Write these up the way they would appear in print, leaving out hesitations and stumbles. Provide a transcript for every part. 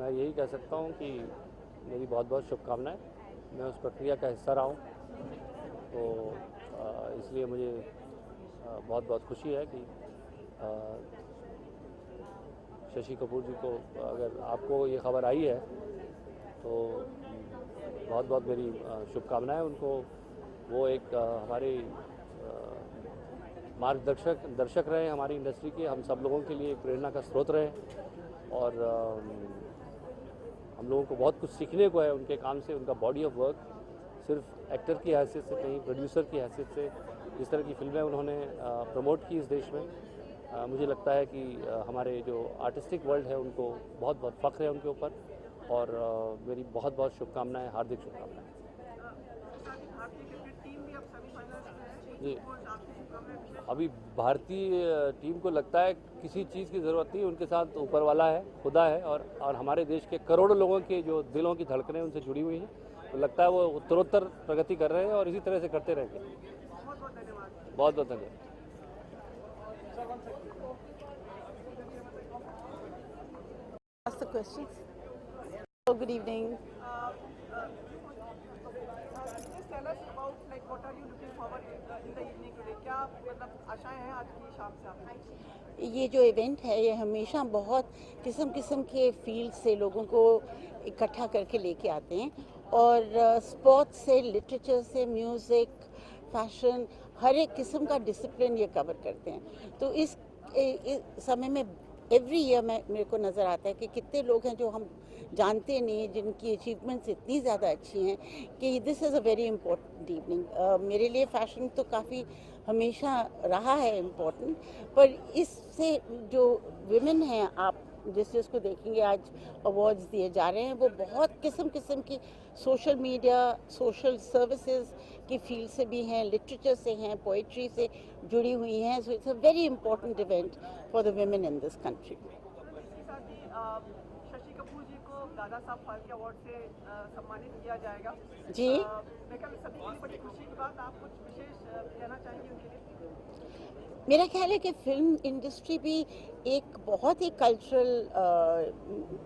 मैं यही कह सकता हूँ कि मेरी बहुत बहुत शुभकामनाएं। मैं उस प्रक्रिया का हिस्सा रहा हूँ, तो इसलिए मुझे बहुत बहुत खुशी है कि शशि कपूर जी को, अगर आपको ये खबर आई है तो बहुत बहुत मेरी शुभकामनाएं उनको। वो एक हमारे दर्शक रहे हमारी इंडस्ट्री के, हम सब लोगों के लिए एक प्रेरणा का स्रोत रहे और हम लोगों को बहुत कुछ सीखने को है उनके काम से। उनका बॉडी ऑफ वर्क सिर्फ एक्टर की हैसियत से नहीं, प्रोड्यूसर की हैसियत से जिस तरह की फिल्में उन्होंने प्रमोट की इस देश में, मुझे लगता है कि हमारे जो आर्टिस्टिक वर्ल्ड है उनको बहुत बहुत फ़ख्र है उनके ऊपर। और मेरी बहुत बहुत शुभकामनाएं, हार्दिक शुभकामनाएं। जी, अभी भारतीय टीम को लगता है किसी चीज़ की ज़रूरत नहीं, उनके साथ ऊपर वाला है, खुदा है, और हमारे देश के करोड़ों लोगों के जो दिलों की धड़कनें उनसे जुड़ी हुई हैं। तो लगता है वो उत्तरोत्तर प्रगति कर रहे हैं और इसी तरह से करते रहेंगे। बहुत बहुत धन्यवाद। Ask the questions. Oh, good evening. Just tell us about what are you looking forward in the evening today? क्या मतलब आशाएं हैं आज की शाम से आपकी? ये जो इवेंट है ये हमेशा बहुत किस्म के फील्ड से लोगों को इकट्ठा करके लेके आते हैं और स्पोर्ट्स से, लिटरेचर से, म्यूज़िक, फैशन, हर एक किस्म का डिसिप्लिन ये कवर करते हैं। तो इस समय में एवरी ईयर मेरे को नज़र आता है कि कितने लोग हैं जो हम जानते नहीं, जिनकी अचीवमेंट्स इतनी ज़्यादा अच्छी हैं कि this is a very important evening. मेरे लिए फ़ैशन तो काफ़ी हमेशा रहा है इम्पोर्टेंट, पर इससे जो विमेन हैं, आप जिसको देखेंगे आज अवार्ड्स दिए जा रहे हैं, वो बहुत किस्म की सोशल मीडिया, सोशल सर्विसेज की फील्ड से भी हैं, लिटरेचर से हैं, पोइट्री से जुड़ी हुई हैं। So it's a very important event for the women in this country. Shashi Kapoor ji को दादा साहब फाल्के अवार्ड से सम्मानित किया जाएगा जी, मैं कल सभी के लिए बड़ी खुशी की बात, आप कुछ विशेष कहना चाहेंगे उनके लिए? मेरा ख्याल है कि फिल्म इंडस्ट्री भी एक बहुत ही कल्चरल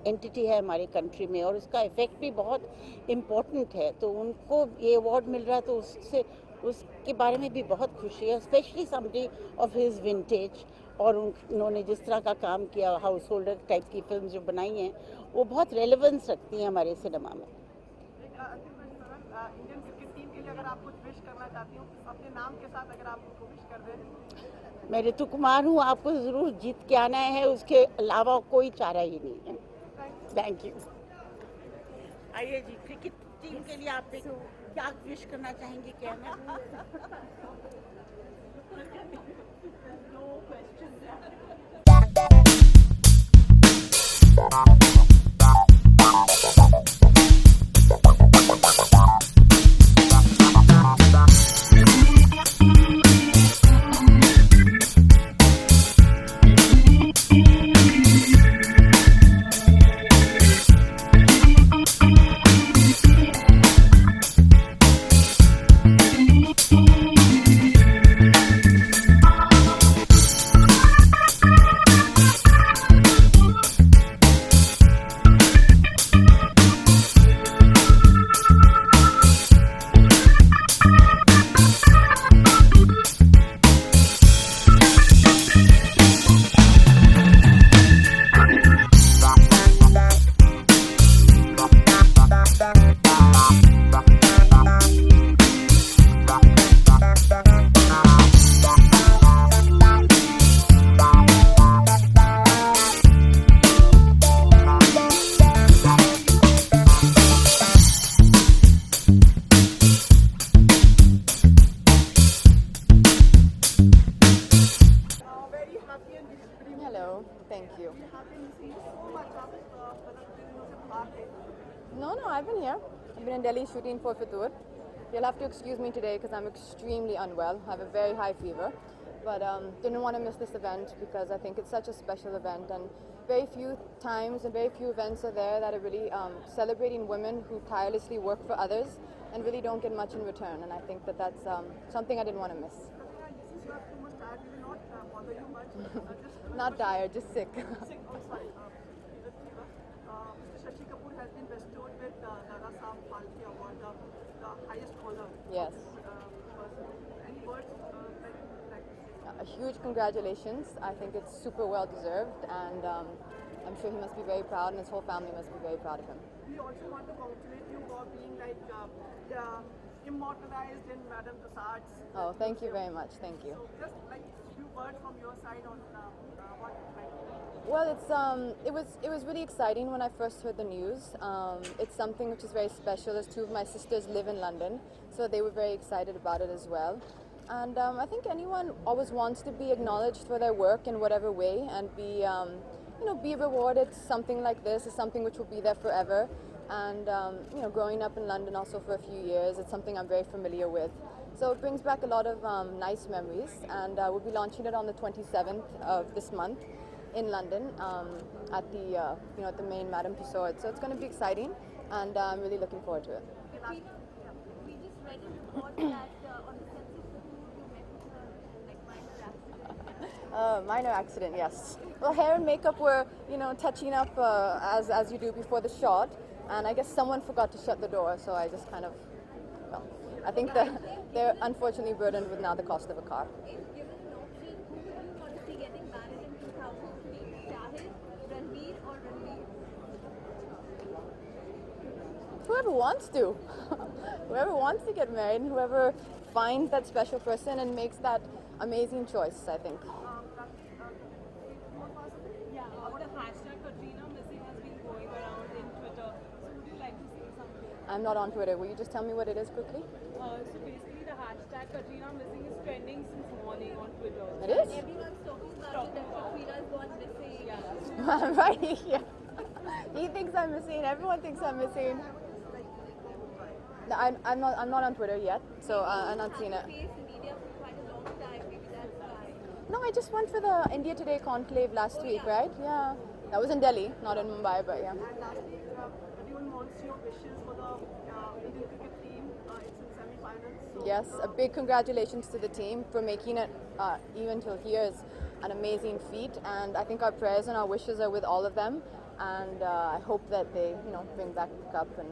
एंटिटी है हमारे कंट्री में और उसका इफ़ेक्ट भी बहुत इम्पोर्टेंट है। तो उनको ये अवार्ड मिल रहा है तो उसके बारे में भी बहुत खुशी है, specially somebody of his vintage. और उन्होंने जिस तरह का काम किया, हाउस होल्डर टाइप की फिल्म जो बनाई हैं, वो बहुत रेलेवेंस रखती हैं हमारे सिनेमा में। इंडियन क्रिकेट टीम के लिए अगर आप कुछ विश करना चाहती हो अपने नाम के साथ, अगर आप उनको विश कर दें? मैं ऋतु कुमार हूँ, आपको ज़रूर जीत के आना है, उसके अलावा कोई चारा ही नहीं है। Thank you. आइए जी, क्रिकेट टीम के लिए आप क्या विश करना चाहेंगे? क्या Hello, thank you. No, I've been here. I've been in Delhi shooting for Fitur. You'll have to excuse me today because I'm extremely unwell. I have a very high fever. But didn't want to miss this event because I think it's such a special event, and very few times and very few events are there that are really celebrating women who tirelessly work for others and really don't get much in return. And I think that that's something I didn't want to miss. Not tired, just sick. Mr. huge congratulations. I think it's super well deserved, and I'm sure he must be very proud, and his whole family must be very proud of him. We also want to congratulate you for being immortalized in Madame Tussauds. Oh, thank you very much. Thank you. So just like few words from your side on what Well, it was really exciting when I first heard the news. It's something which is very special, as two of my sisters live in London, so they were very excited about it as well. And I think anyone always wants to be acknowledged for their work in whatever way, and be rewarded. Something like this is something which will be there forever. And growing up in London also for a few years, it's something I'm very familiar with. So it brings back a lot of nice memories, and we'll be launching it on the 27th of this month in London at the main Madame Tussauds. So it's going to be exciting, and I'm really looking forward to it. We just read a report that on the census you met with a minor accident. Minor accident, yes. Well, hair and makeup were, touching up as you do before the shot, and I guess someone forgot to shut the door, so I just kind of, I think they're unfortunately burdened with now the cost of a car. If given an option, who would you want to see getting married in 2003? Shahid, Ranveer, or Ranveer? Whoever wants to. Whoever wants to get married, and whoever finds that special person and makes that amazing choice, I think. Yeah, the hashtag Katrina Missing has been going around in Twitter. So would you like to say something? I'm not on Twitter. Will you just tell me what it is quickly? So basically the hashtag Katrina Missing is trending since morning on Twitter. It is? Everyone's talking about it, that Katrina's gone missing. Yeah. Right? Yeah. He thinks I'm missing. Everyone thinks I'm missing. No, I'm not on Twitter yet, so I'm not seeing it. Face the media for quite a long time, maybe that's why. No, I just went for the India Today conclave last week, right? Yeah. That was in Delhi, not in Mumbai, but yeah. And lastly, everyone wants your wishes for the Indian cricket team. It's in semi-finals. So, Yes, a big congratulations to the team for making it even till here is an amazing feat, and I think our prayers and our wishes are with all of them, and I hope that they, bring back the cup and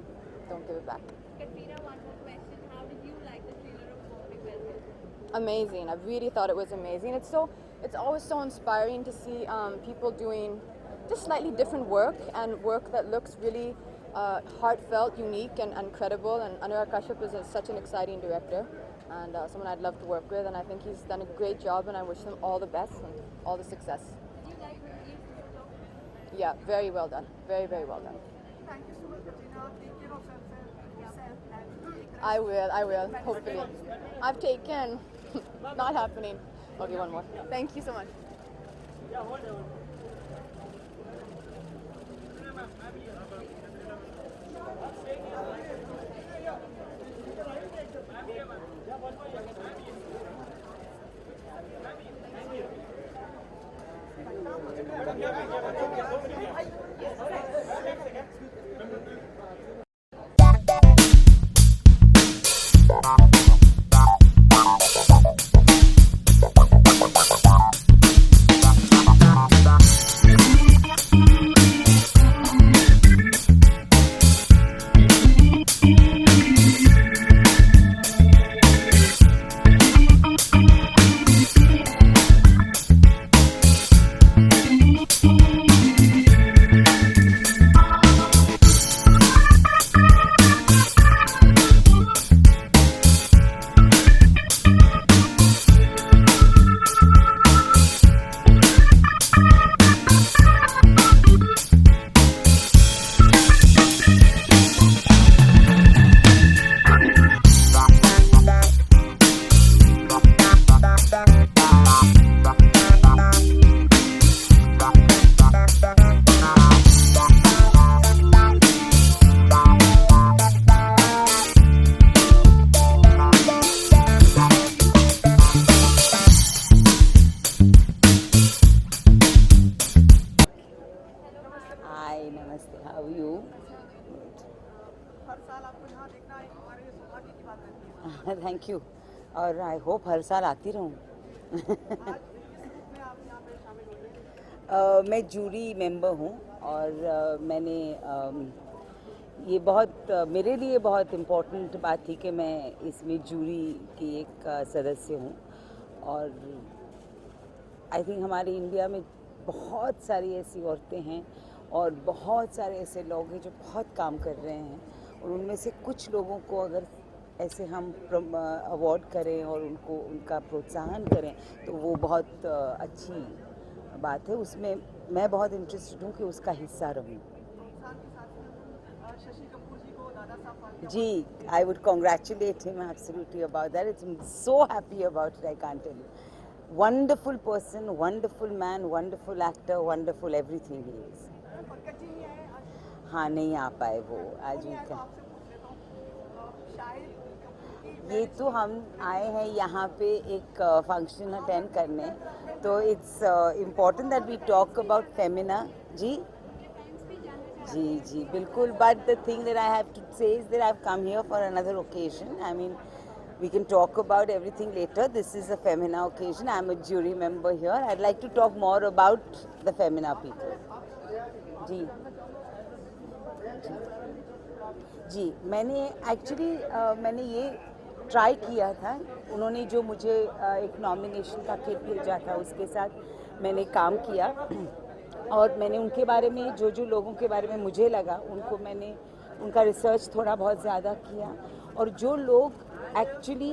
don't give it back. Katrina, one more question. How did you like the trailer of Bombay Velvet? Amazing. I really thought it was amazing. It's always so inspiring to see people doing just slightly different work, and work that looks really heartfelt, unique, and credible. And Anurag Kashyap is such an exciting director, and someone I'd love to work with. And I think he's done a great job, and I wish him all the best and all the success. Did you like Ranveer's photography? Yeah, very well done. Very, very well done. thank you so much, Katrina. Take care of yourself and I will, hopefully. I've taken. Not happening. Okay, one more. Thank you so much. Hi, namaste. How are you? हर साल आपको यहाँ देखना एक हमारे लिए सौभाग्य की बात रहती है। Thank you. और I hope हर साल आती रहूँ. आज किस रूप में आप यहाँ पे शामिल हो रहे हैं? मैं जूरी मेंबर हूँ और मैंने ये बहुत मेरे लिए बहुत इम्पोर्टेंट बात थी कि मैं इसमें जूरी की एक सदस्य हूँ और आई थिंक हमारे इंडिया में बहुत सारी ऐसी औरतें हैं और बहुत सारे ऐसे लोग हैं जो बहुत काम कर रहे हैं, और उनमें से कुछ लोगों को अगर ऐसे हम अवार्ड करें और उनको उनका प्रोत्साहन करें तो वो बहुत अच्छी बात है। उसमें मैं बहुत इंटरेस्टेड हूँ कि उसका हिस्सा रहूँ। शशि कपूर जी को दादा साहब फाल्के जी, I would congratulate him absolutely about that. I'm so happy about it, I can't tell you. Wonderful person, wonderful man, wonderful actor, wonderful everything he is. Pankaj ji नहीं आए आज, हाँ, नहीं आ पाए वो आज नहीं आए तो उनका। आपसे पूछ लेता हूँ शायद ये तो हम आए हैं यहाँ पे एक फंक्शन अटेंड करने, तो it's important that we talk about Femina. जी जी बिल्कुल, but the thing that I have to say is that I have come here for another occasion. I mean we can talk about everything later. This is a Femina occasion. I'm a jury member here. I'd like to talk more about the Femina people. जी जी मैंने actually मैंने ये try किया था। उन्होंने जो मुझे एक nomination का किट भेजा था उसके साथ मैंने काम किया, और मैंने उनके बारे में जो लोगों के बारे में मुझे लगा उनको मैंने उनका रिसर्च थोड़ा बहुत ज़्यादा किया, और जो लोग एक्चुअली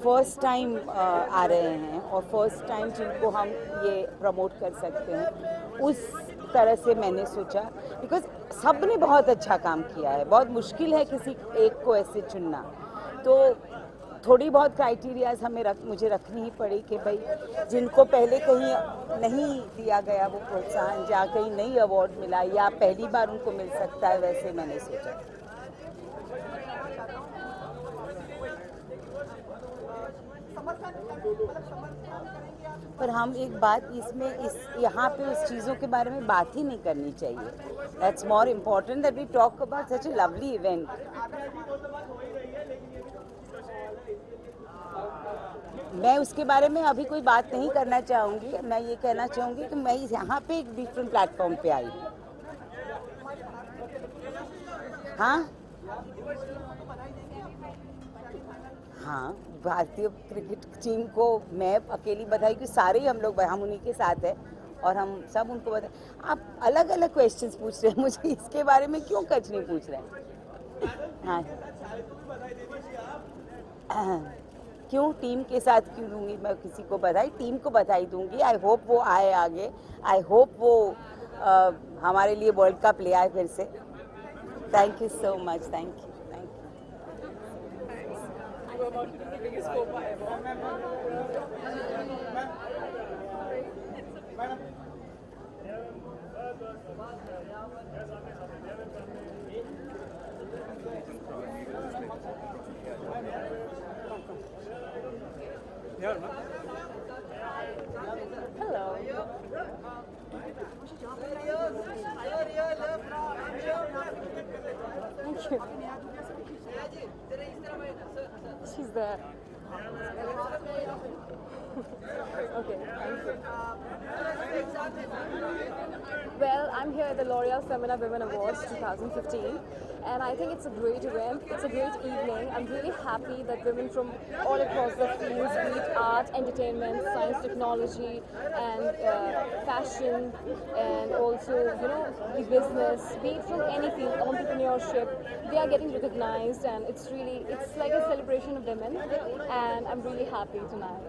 फर्स्ट टाइम आ रहे हैं और फर्स्ट टाइम जिनको हम ये प्रमोट कर सकते हैं, उस तरह से मैंने सोचा, बिकॉज सब ने बहुत अच्छा काम किया है। बहुत मुश्किल है किसी एक को ऐसे चुनना, तो थोड़ी बहुत क्राइटेरियाज मुझे रखनी ही पड़ी कि भाई जिनको पहले कहीं नहीं दिया गया वो प्रोत्साहन, जहाँ कहीं नहीं अवार्ड मिला या पहली बार उनको मिल सकता है, वैसे मैंने सोचा। पर हम एक बात यहाँ पे उस चीज़ों के बारे में बात ही नहीं करनी चाहिए। That's more important that we talk about such a lovely event. मैं उसके बारे में अभी कोई बात नहीं करना चाहूँगी। मैं ये कहना चाहूँगी कि मैं यहाँ पे एक डिफरेंट प्लेटफॉर्म पे आई हूँ। हाँ, भारतीय क्रिकेट टीम को मैं अकेली बधाई कि सारे ही हम उन्हीं के साथ हैं और हम सब उनको बधाई। आप अलग अलग क्वेश्चंस पूछ रहे हैं, मुझे इसके बारे में क्यों कुछ नहीं पूछ रहे हैं? हाँ क्यों टीम के साथ क्यों दूंगी मैं किसी को बधाई? टीम को बधाई दूंगी। आई होप वो आए आगे, आई होप वो हमारे लिए वर्ल्ड कप ले आए फिर से। Thank you so much, thank you. Hello. Thank you. She's there. Okay, thank you. Well, I'm here at the L'Oreal Femina Women Awards 2015, and I think it's a great event. It's a great evening. I'm really happy that women from all across the fields, be it art, entertainment, science, technology, and fashion, and also, the business, be it from any field, entrepreneurship, they are getting recognized, and it's like a celebration of women, and I'm really happy tonight.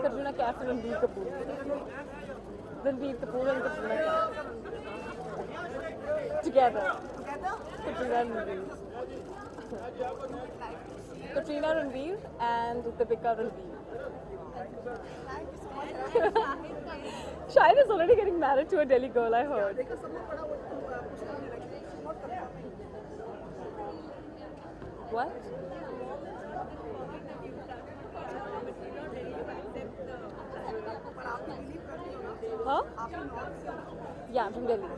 Katrina Kaif and Ranbir Kapoor. Ranbir Kapoor and Katrina Kaif. Together. Katrina and Ranbir. Katrina Ranbir and Deepika Ranbir. Shahid is already getting married to a Delhi girl, I heard. What? Huh? Yeah, I'm from Delhi.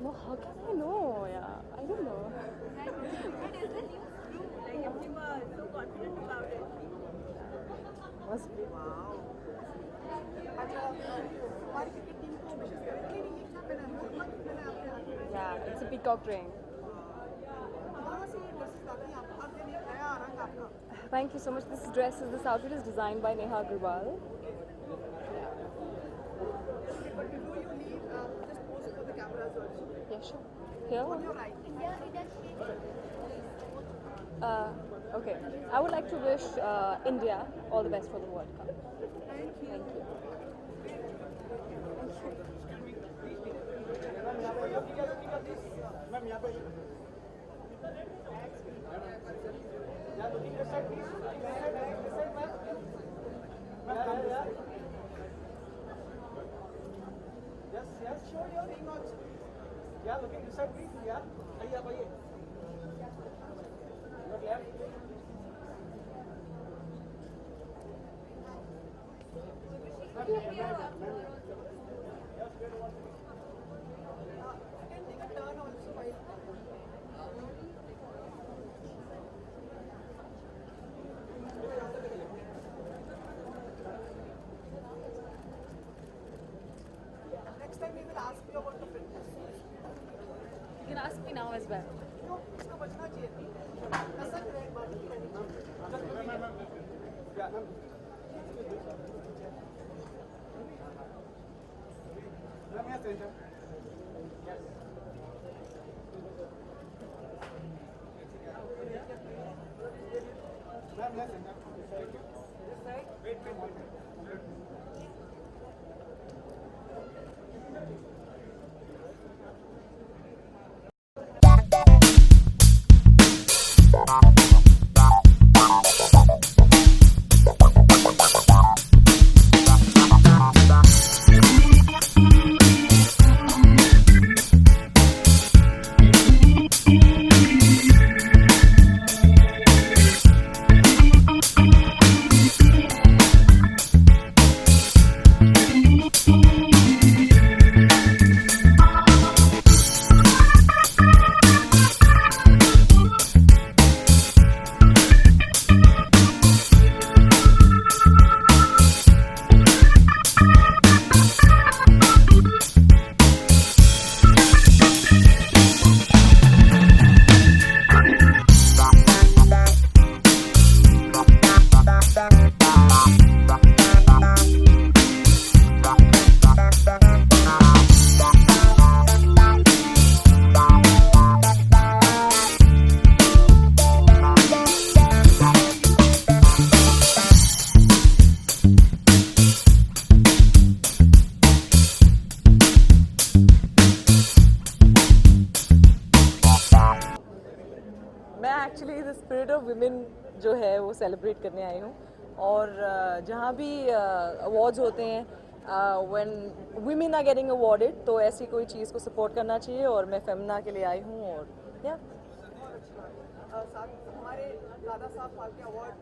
No, how can I know? Yeah, I don't know. Must be. Yeah, peacock praying. कहाँ से ये dresses लाती हैं आप? अब ये नया रंग आपका Thank you so much. This dress is this outfit is designed by Neha Agarwal. but before you leave just pose for the cameras also. Yeah, sure. Here. On your right. India shapes. Okay. I would like to wish India all the best for the World Cup. Thank you. Yes, show your ring also. Yeah, looking this side please. Yeah, आइए आप आइए. Your left. Can take a turn also while. Next time we will ask you about the fitness. You can ask me now as well. क्यों? इसको बचना चाहिए. ऐसा करें एक बार. Actually the spirit of women जो है वो सेलिब्रेट करने आई हूँ और जहाँ भी अवार्ड्स होते हैं when women are getting awarded तो ऐसी कोई चीज़ को सपोर्ट करना चाहिए और मैं फेमिना के लिए आई हूँ और या हमारे दादा साहब फाल्के अवार्ड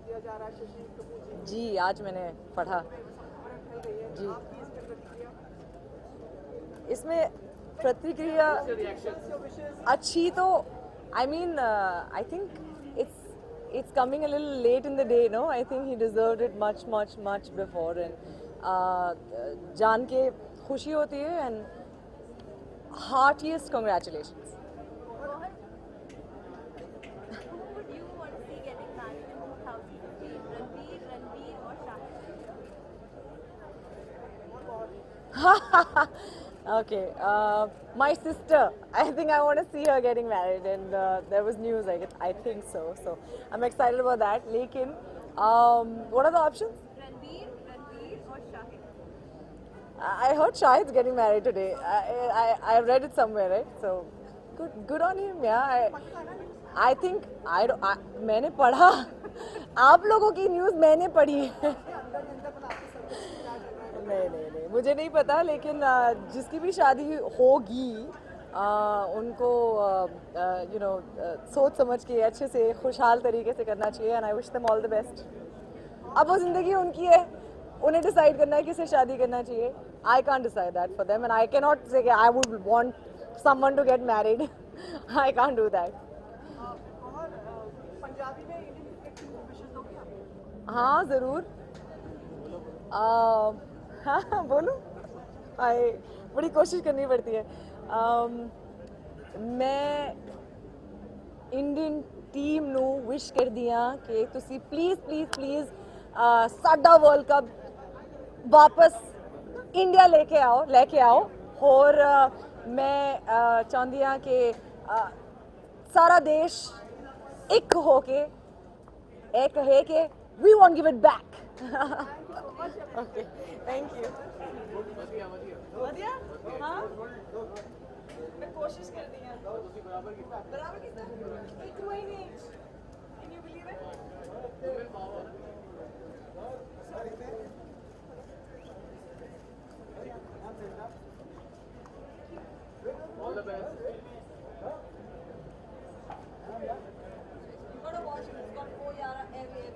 दिया जा रहा है शशि कपूर जी जी आज मैंने पढ़ा जी इसमें प्रतिक्रिया अच्छी तो I mean I think it's coming a little late in the day, no? I think he deserved it much before and जान के खुशी होती है and heartiest congratulations. Who would you want to see getting married in 2015? Ranveer or Shahid? Okay, my sister. I think I want to see her getting married, and there was news. I think so. So I'm excited about that. Lekin, what are the options? Ranveer or Shahid? I heard Shahid's getting married today. I read it somewhere, right? So good on him. Yeah. I think मैंने पढ़ा. आप लोगों की news मैंने पढ़ी है. नहीं मुझे नहीं पता लेकिन जिसकी भी शादी होगी उनको सोच समझ के अच्छे से खुशहाल तरीके से करना चाहिए and I wish them all the best. अब वो ज़िंदगी उनकी है, उन्हें डिसाइड करना है किससे शादी करना चाहिए. I can't decide that for them and I can not say I would want someone to get married. I can't do that. और पंजाबी में इंडियन क्रिकेट टीम को विशेष दोगे आप? हाँ ज़रूर. हाँ बोलूँ. बड़ी कोशिश करनी पड़ती है. मैं इंडियन टीम ਨੂੰ ਵਿਸ਼ ਕਰਦੀ ਹਾਂ ਕਿ ਤੁਸੀਂ ਪਲੀਜ਼ ਸਾਡਾ ਵਰਲਡ ਕੱਪ ਵਾਪਸ ਇੰਡੀਆ ਲੈ ਕੇ ਆਓ ਹੋਰ ਮੈਂ ਚਾਹੁੰਦੀ ਹਾਂ ਕਿ ਸਾਰਾ ਦੇਸ਼ ਇੱਕ ਹੋ ਕੇ ਇਹ ਕਹੇ ਕਿ we won't give it back. Okay, thank you. ਵਧੀਆ ਹਾਂ मैं कोशिश कर दी है बराबर कितना 128 can you believe it You gotta watch it. It's got 4 yara every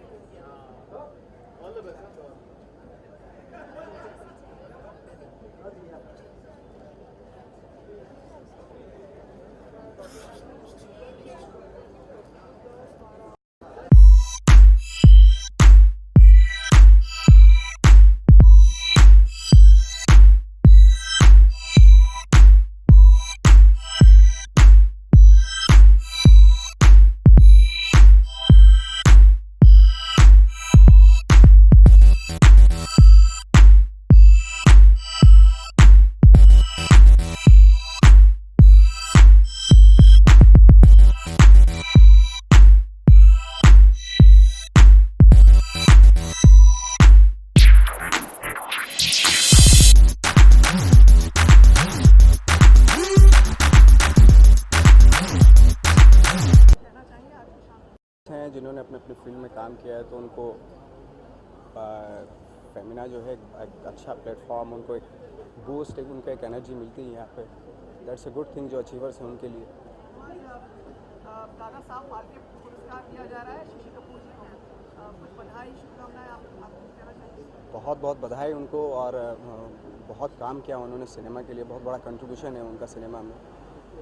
हैं जिन्होंने अपने अपनी फिल्म में काम किया है तो उनको फेमिना जो है एक अच्छा प्लेटफॉर्म उनको एक बूस्ट उनको एक एनर्जी मिलती है यहाँ पे दैट्स अ गुड थिंग जो अचीवर्स हैं उनके लिए दादा साहब फाल्के पुरस्कार दिया जा रहा है शशि कपूर जी को कुछ बधाई शुभकामनाएं आप कहना चाहेंगे बहुत बहुत बधाई उनको और बहुत काम किया उन्होंने सिनेमा के लिए बहुत बड़ा कंट्रीब्यूशन है उनका सिनेमा में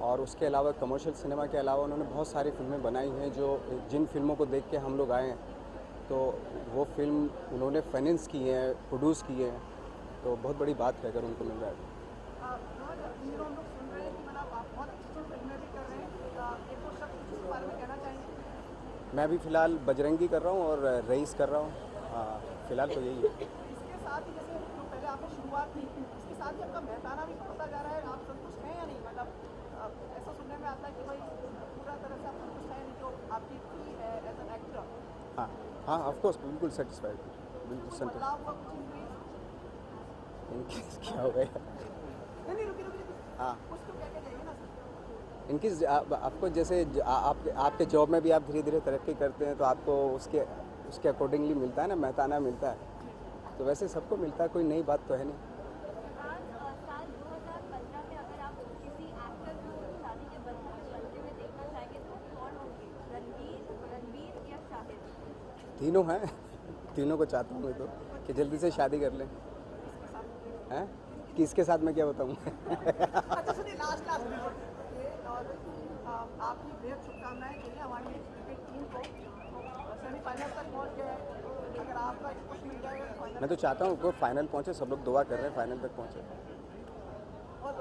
और उसके अलावा कमर्शियल सिनेमा के अलावा उन्होंने बहुत सारी फिल्में बनाई हैं जो जिन फिल्मों को देख के हम लोग आए हैं तो वो फिल्म उन्होंने फाइनेंस की है प्रोड्यूस की है तो बहुत बड़ी बात है अगर उनको मिल रहा है हम लोग सुन रहे हैं कि मतलब आप बहुत अच्छी फिल्में भी कर रहे हैं एक दो शब्द इस बारे में कहना चाहेंगे मैं भी फ़िलहाल बजरंगी कर रहा हूँ और रईस कर रहा हूँ फ़िलहाल तो यही है इसके साथ ही जैसे जो पहले आपने शुरुआत की इसके साथ ही आपका मेहताना भी बढ़ता जा रहा है आप संतुष्ट हैं या नहीं मतलब ऐसा सुनने में आता है कि भाई पूरा तरह से आप संतुष्ट हैं जो आपकी फी है एज एन एक्टर हाँ हाँ ऑफकोर्स बिल्कुल सेटिस्फाइड बिल्कुल संतुष्ट बदलाव हुआ कुछ इंक्रीज इनकी क्या हो गया नहीं रुकी हाँ कुछ तो कहके जाइए ना सर इनकी आपको जैसे आपके जॉब में भी आप धीरे धीरे तरक्की करते हैं तो आपको उसके अकॉर्डिंगली मिलता है ना मेहताना मिलता है तो वैसे सबको मिलता है कोई नई बात तो है नहीं साल 2015 में अगर आप किसी एक्टर को शादी के बंधन में बनते हुए देखना चाहेंगे तो कौन होंगे रणवीर या शाहिद तीनों हैं तीनों को चाहता हूँ मैं तो कि जल्दी से शादी कर लें हैं किसके साथ मैं क्या बताऊँ अच्छा सुनिए लास्ट और आपकी बेहद शुभकामनाएं के लिए हमारी क्रिकेट टीम को सेमीफाइनल तक पहुंच गए अगर आपका कुछ मिल जाएगा मैं तो चाहता हूँ वो फाइनल पहुँचे सब लोग दुआ कर रहे हैं फाइनल तक पहुँचे बहुत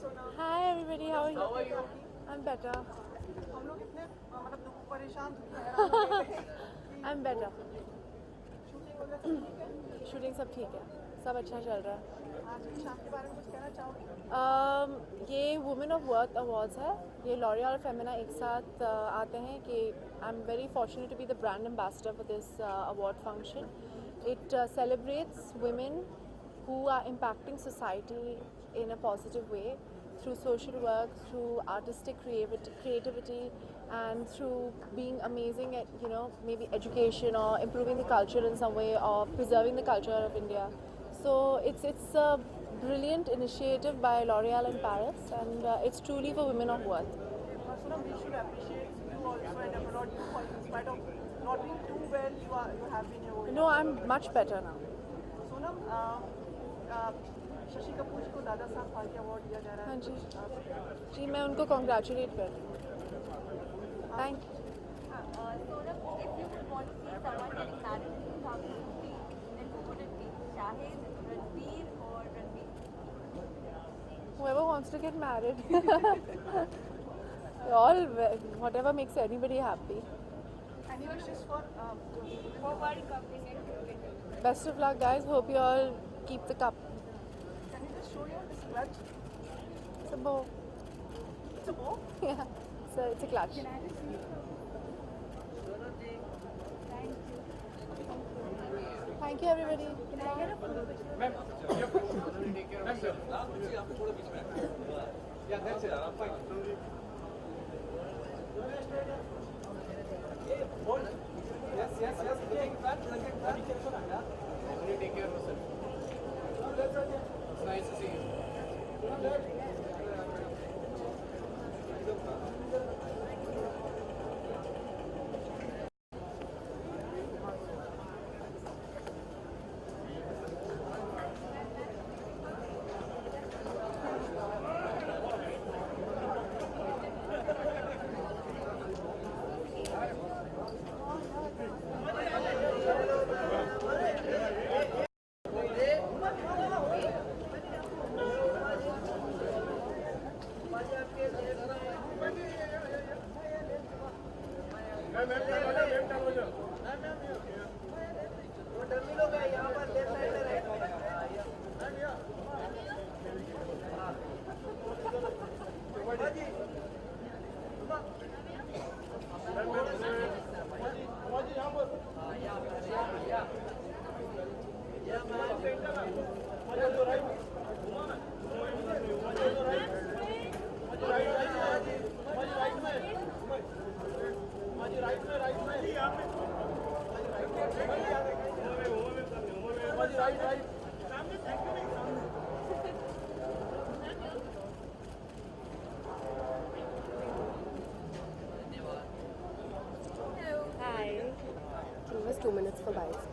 Sonam. Hi everybody, how are you? I'm better. हम लोग इतने मतलब दुख परेशान हैरान हो गए थे कि I'm better. शूटिंग वगैरह सब ठीक है। शूटिंग सब ठीक है, सब अच्छा चल रहा है। आज की शाम के बारे में कुछ कहना चाहोगे? ये वुमेन ऑफ वर्थ अवार्ड्स है, ये लॉरियल और फेमिना एक साथ आते हैं कि I am very fortunate to be the brand ambassador for this award function. It celebrates women who are impacting society in a positive way through social work, through artistic creativity, and through being amazing at, you know, maybe education or improving the culture in some way or preserving the culture of India. So it's a brilliant initiative by L'Oreal in Paris, and it's truly for women of worth. Sonam, we should appreciate you also and applaud you for in spite of not doing too well, you have been here. No, I'm much better now. Sonam, Shashi Kapoor ji को Dada Saheb Phalke award दिया जा रहा है। हाँ जी। जी, मैं उनको congratulate करती हूँ। Thank you. Sonam, if you would want to see someone getting married in 2015, then who would it be? Shahid, Ranveer, or Ranveer? Whoever wants to get married. All, whatever makes anybody happy. Any wishes for World Cup in cricket. Best of luck, guys. Hope you all keep the cup. can you just show your this clutch? It's a bow. It's a bow. Yeah. So it's a clutch. Thank you, everybody. Hi. Give us 2 minutes for bites.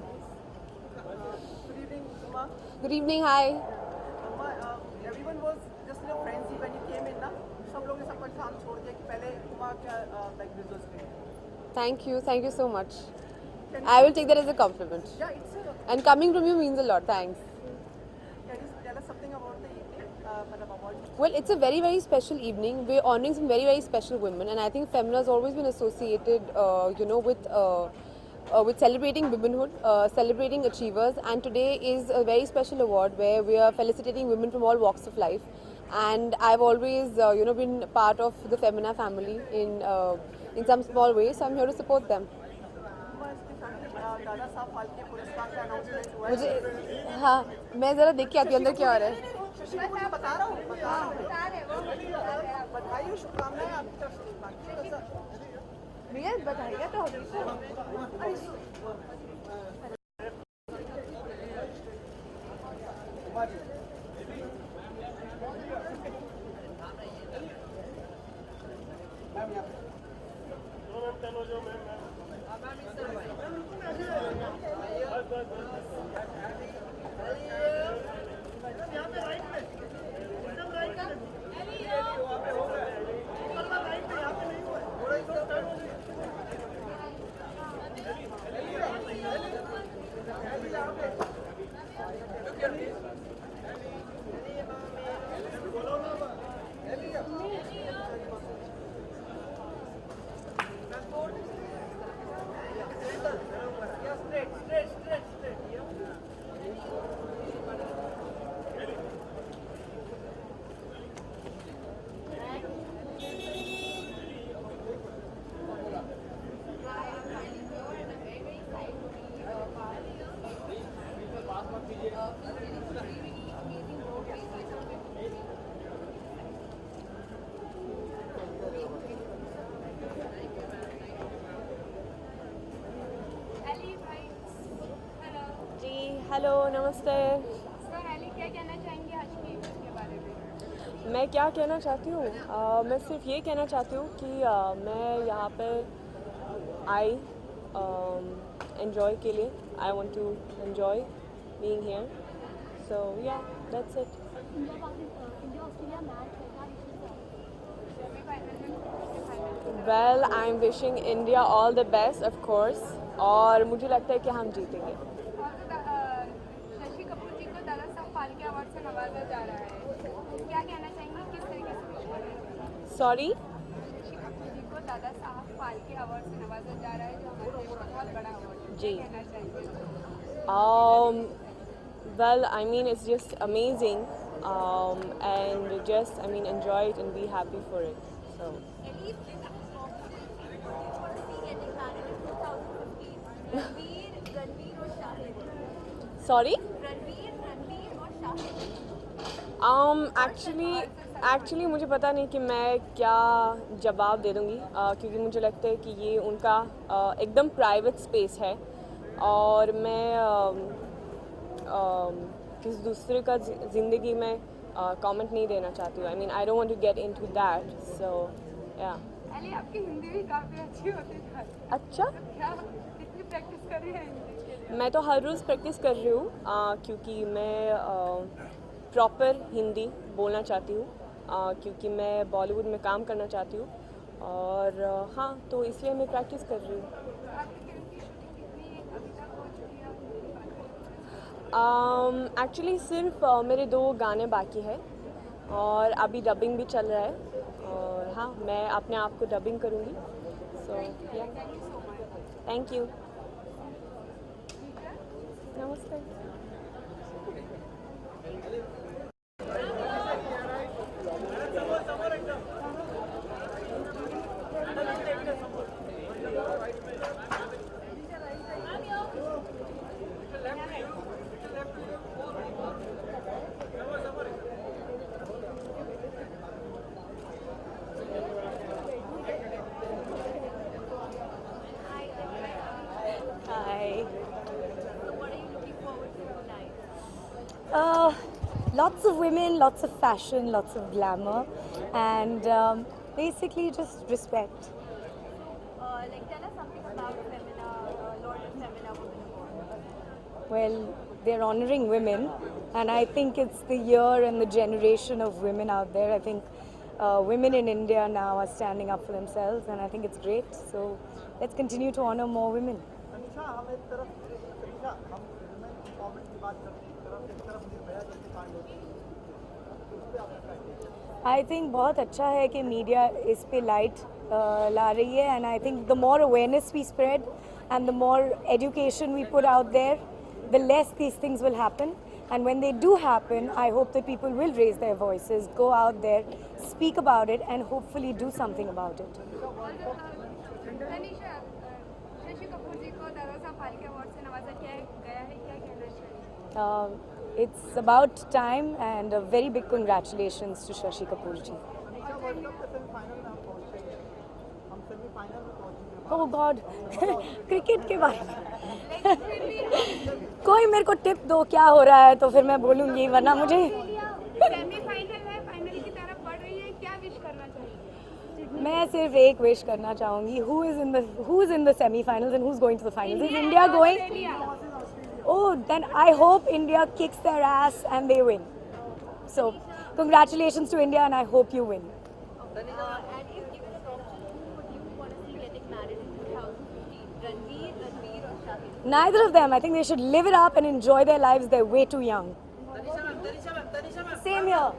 Good evening, Uma. Good evening. Hi. Uma, everyone was just in a frenzy when you came in, ना? सब लोग ने सब कुछ काम छोड़ दिया कि पहले उमा क्या like visuals थे। Thank you. Thank you so much. I will take that as a compliment. Yeah, it's And coming from you means a lot. Thanks. can you tell us something about the evening, मतलब award? Well, it's a very, very special evening. We're honoring some very, very special women, and I think Femina has always been associated, with celebrating womanhood, celebrating achievers. And today is a very special award where we are felicitating women from all walks of life. And I've always, been part of the Femina family in some small way, so I'm here to support them. Uma, इसके सामने दादा साहब फाल्के पुरस्कार का announcement हुआ है। मुझे हाँ, मैं ज़रा देख के आती हूँ अंदर क्या हो रहा है. शशि कपूर जी बता रहा हूँ, बधाई और शुभकामनाएं आपकी तरफ से। बाकी तो भैया बताइएगा तो हमेशा. हेलो, नमस्ते। सर एली क्या कहना चाहेंगे आज की इवेंट के बारे में? मैं क्या कहना चाहती हूँ, मैं सिर्फ ये कहना चाहती हूँ कि मैं यहाँ पे आई एन्जॉय के लिए। I want to enjoy being here, so yeah that's it. India Australia match है, क्या विशेष है? सेमीफाइनल में well, I am wishing India all the best of course, और मुझे लगता है कि हम जीतेंगे। शशि कपूर जी को दादा साहब फाल्के अवार्ड से नवाजा जा रहा है, क्या कहना चाहेंगे, किस तरीके से विश करेंगे? सॉरी, शशि कपूर जी को दादा साहब फाल्के अवार्ड से नवाजा जा रहा है, जो हमारे देश का बहुत बड़ा अवार्ड है, जी। क्या कहना चाहेंगे? Well, I mean, it's just amazing, and just, I mean, enjoy it and be happy for it. So, Ellie, getting married in 2015. Ranveer or Shahid? sorry. Ranveer or Shahid? Actually मुझे पता नहीं कि मैं क्या जवाब दे दूँगी, क्योंकि मुझे लगता है कि ये उनका एकदम प्राइवेट स्पेस है, और मैं किसी दूसरे का ज़िंदगी में कमेंट नहीं देना चाहती हूँ। I mean, I don't want to get into that, so yeah. Ellie, आपकी हिंदी भी काफ़ी अच्छी होती जा रही है, अच्छा, क्या कितनी प्रैक्टिस कर रही है हिंदी के लिए? मैं तो हर रोज़ प्रैक्टिस कर रही हूँ, क्योंकि मैं प्रॉपर हिंदी बोलना चाहती हूँ, क्योंकि मैं बॉलीवुड में काम करना चाहती हूँ, और हाँ, तो इसलिए मैं प्रैक्टिस कर रही हूँ। आपकी फिल्म की शूटिंग कितनी अभी तक हो चुकी है? एक्चुअली सिर्फ मेरे 2 गाने बाकी है, और अभी डबिंग भी चल रहा है, और हाँ, मैं अपने आप को डबिंग करूँगी, सो या, थैंक यू, नमस्ते। Hi. What are you looking forward to tonight? Lots of women, lots of fashion, lots of glamour, and basically just respect. Like tell us something about Femina, Lord of Femina Women Award. Well, they're honoring women, and I think it's the year and the generation of women out there. I think women in India now are standing up for themselves, and I think it's great. So let's continue to honor more women. Tanisha, हम एक तरफ तनीषा हम women empowerment की बात करते हैं, एक तरफ निर्भया जैसे कांड होते हैं, तो उस पे आपका क्या कहना है? आई थिंक बहुत अच्छा है कि मीडिया इस पे लाइट ला रही है, and I think the more awareness we spread and the more education we put out there, the less these things will happen. And when they do happen, I hope that people will raise their voices, go out there, speak about it, and hopefully do something about it. Tanisha, Shashi Kapoor ji को Dada Saheb Phalke award से नवाजा गया है, क्या कहना चाहिए? It's about time, and a very big congratulations to Shashi Kapoor ji. Tanisha, world cup के semifinal में हम पहुंचे हैं, हम सेमीफाइनल में पहुंचे हैं। Oh God, क्रिकेट के बारे में कोई मेरे को टिप दो क्या हो रहा है, तो फिर मैं बोलूँगी, वरना मुझे सेमीफाइनल है, फाइनल की तरफ बढ़ रही है, क्या विश करना चाहिए? मैं सिर्फ एक विश करना चाहूँगी, who is in the semi-finals and who's going to the finals? Is India going? Oh, then I hope India kicks their ass and they win. So, congratulations to India, and I hope you win. And if given an option, who would you want to see getting married in 2015? Ranveer or Shahid? Neither of them. I think they should live it up and enjoy their lives. They're way too young. Same here.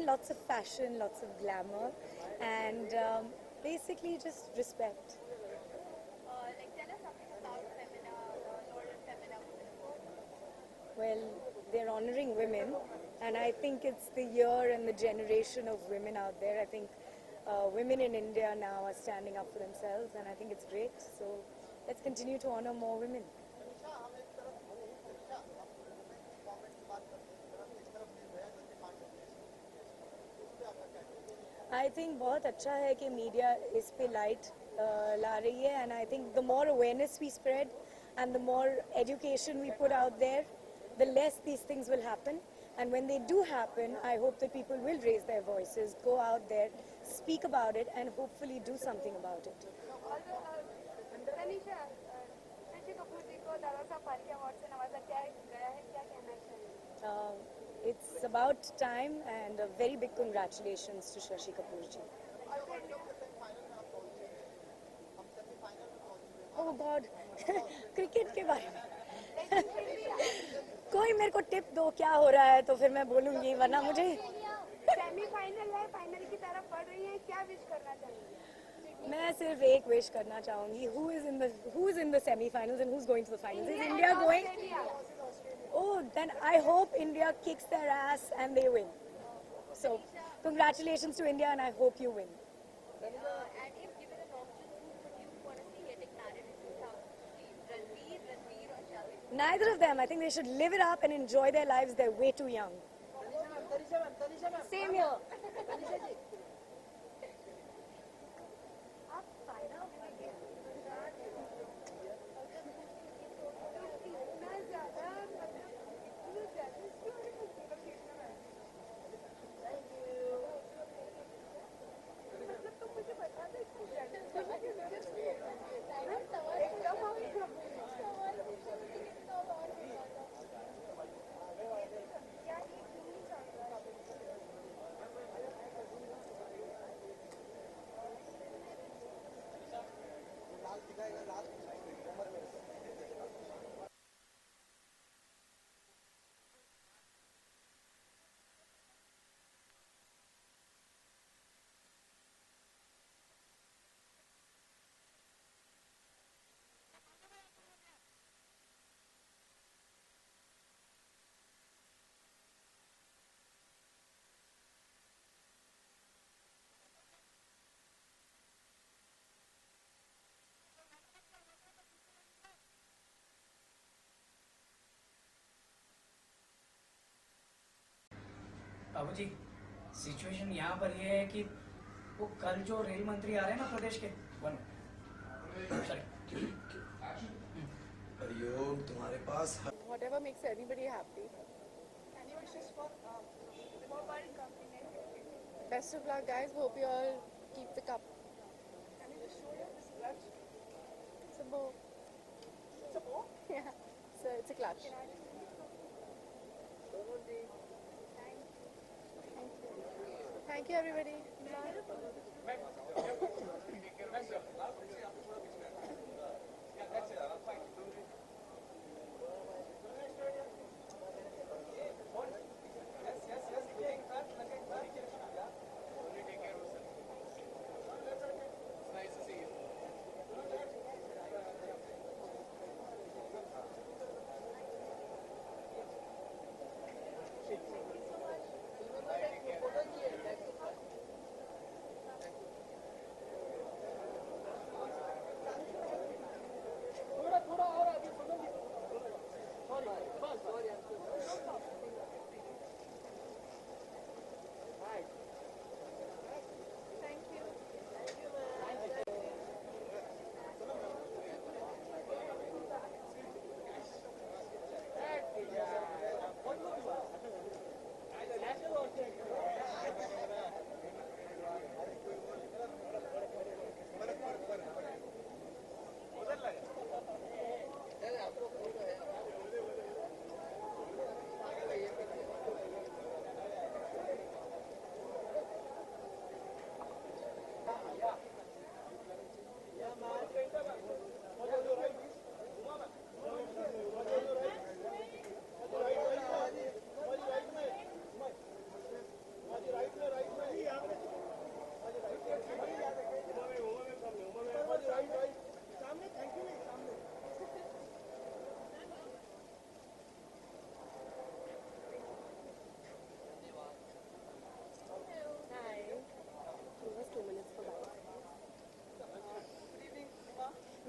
mean, lots of fashion, lots of glamour, and basically just respect. Like tell us something about Femina, Lord and Femina Women. Well, they're honoring women, and I think it's the year and the generation of women out there. I think women in India now are standing up for themselves, and I think it's great. So let's continue to honor more women. I think बहुत अच्छा है कि media इस पे light ला रही है, and I think the more awareness we spread and the more education we put out there, the less these things will happen. And when they do happen, I hope that people will raise their voices, go out there, speak about it, and hopefully do something about it. Tanisha, Shashi Kapoor ji को Dada Saheb Phalke award से नवाजा क्या गया है, क्या कहना चाहिए? It's about time, and a very big congratulations to Shashi Kapoor ji. Oh God, cricket के बारे में कोई मेरे को टिप दो क्या हो रहा है तो फिर मैं बोलूँगी, वरना मुझे सेमीफाइनल है, फाइनल की तरफ बढ़ रही है, क्या विश करना चाहिए? मैं सिर्फ एक विश करना चाहूँगी, who is in the semi-finals and who's going to the finals? Is India going? Oh, then I hope India kicks their ass and they win. So, congratulations to India, and I hope you win. And if given an option, who would you want to see getting married in 2015? Ranveer or Shahid? Neither of them. I think they should live it up and enjoy their lives. They're way too young. Same here. बाबू जी, situation यहाँ पर ये है कि वो कल जो रेल मंत्री आ रहे हैं ना प्रदेश के, योग तुम्हारे पास Whatever makes everybody happy. Any wishes for World Cup? Best of luck, guys. Hope you all keep the cup. Can you just show your this clutch? It's a bow. It's a bow? Yeah. So it's a clutch. Thank you, everybody.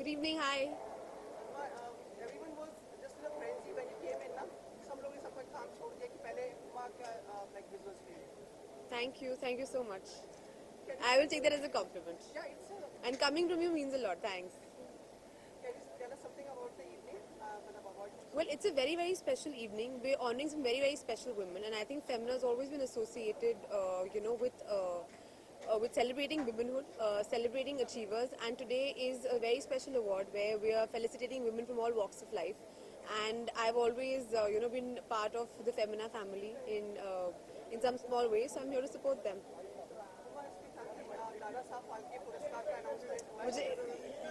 Good evening, hi. Everyone was just in a frenzy when you came in ना सब लोगों ने सब कुछ काम छोड़ दिया कि पहले हुआ क्या like visuals थे. Thank you so much. I will take that as a compliment. Yeah, it's And coming from you means a lot. Thanks. can you tell us something about the evening? मतलब about Well, it's a very, very special evening. We're honoring some very, very special women, and I think Femina has always been associated, with celebrating womanhood, celebrating achievers. And today is a very special award where we are felicitating women from all walks of life. And I've always, been part of the Femina family in some small way, so I'm here to support them. Dada Saheb Phalke पुरस्कार का announcement हुआ है. मुझे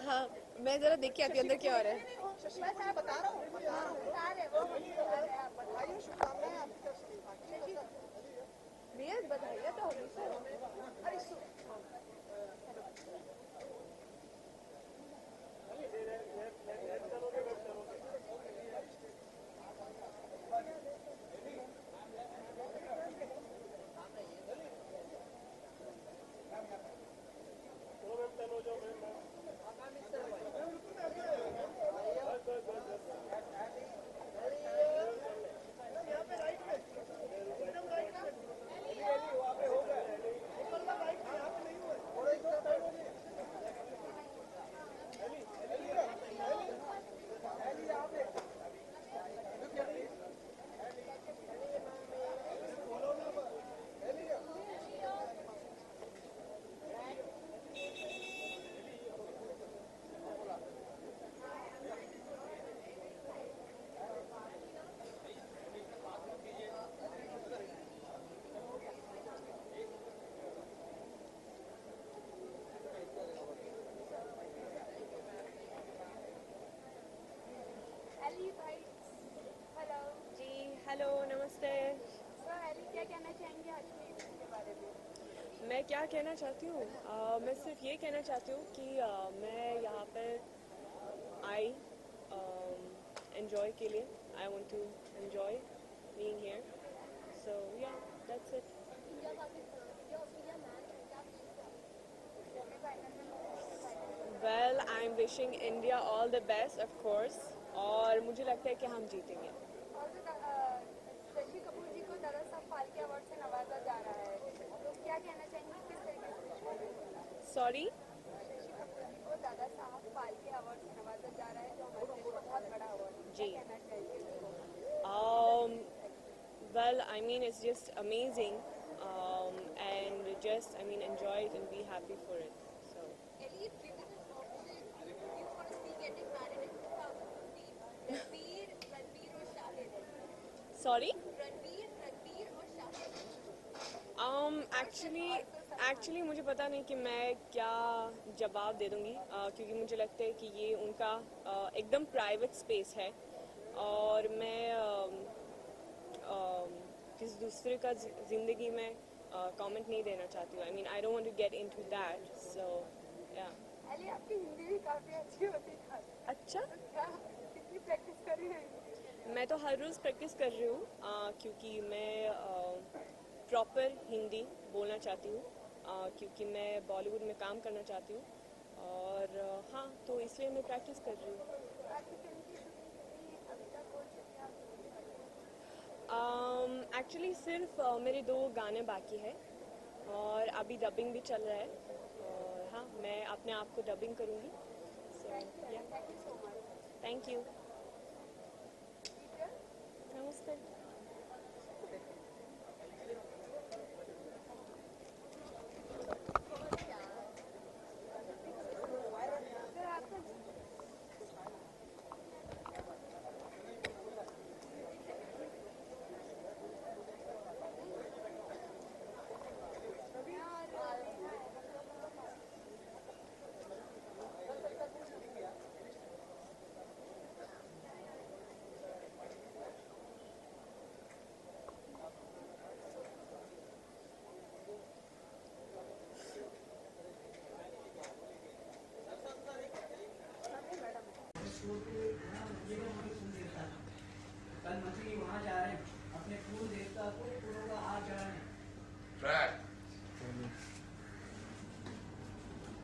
हाँ, मैं जरा देख के आती हूँ अंदर क्या हो रहा है. मैं बता रहा हूँ बधाई और शुभकामनाएं आपकी तरफ से. भैया बधाइयाँ तो हमेशा. अरे हेलो नमस्ते. क्या कहना चाहेंगे आज के इवेंट के बारे में? मैं क्या कहना चाहती हूँ, मैं सिर्फ ये कहना चाहती हूँ कि मैं यहाँ पर आई एंजॉय के लिए. I want to enjoy being here. So yeah that's it. Well I am wishing India all the best of course. और मुझे लगता है कि हम जीतेंगे. शशि कपूर जी को दादा साहब फाल्के अवार्ड से नवाजा जा रहा है, तो क्या कहना चाहेंगे किस तरीके से? सॉरी. शशि कपूर जी को दादा साहब फाल्के अवार्ड से नवाजा जा रहा है जो हमारे देश का बहुत बड़ा अवार्ड है. जी. क्या कहना चाहेंगे? Well, I mean, it's just amazing, and just, I mean, enjoy it and be happy for it. So. Elite women is option you want to see getting married in 2015. Ranveer or Shahid? Sorry. Ranveer or Shahid? Actually मुझे पता नहीं कि मैं क्या जवाब दे दूँगी, क्योंकि मुझे लगता है कि ये उनका एकदम प्राइवेट स्पेस है और मैं किसी दूसरे का ज़िंदगी में कमेंट नहीं देना चाहती हूँ. I mean I don't want to get into that. So yeah. Ali आपकी हिंदी भी काफ़ी अच्छी होती है. अच्छा. क्या कितनी प्रैक्टिस कर रही हैं? मैं तो हर रोज़ प्रैक्टिस कर रही हूँ, क्योंकि मैं प्रॉपर हिंदी बोलना चाहती हूँ, क्योंकि मैं बॉलीवुड में काम करना चाहती हूँ. और हाँ, तो इसलिए मैं प्रैक्टिस कर रही हूँ. एक्चुअली सिर्फ मेरे 2 गाने बाकी है और अभी डबिंग भी चल रहा है. और हाँ, मैं अपने आप को डबिंग करूँगी. सो या. Thank you.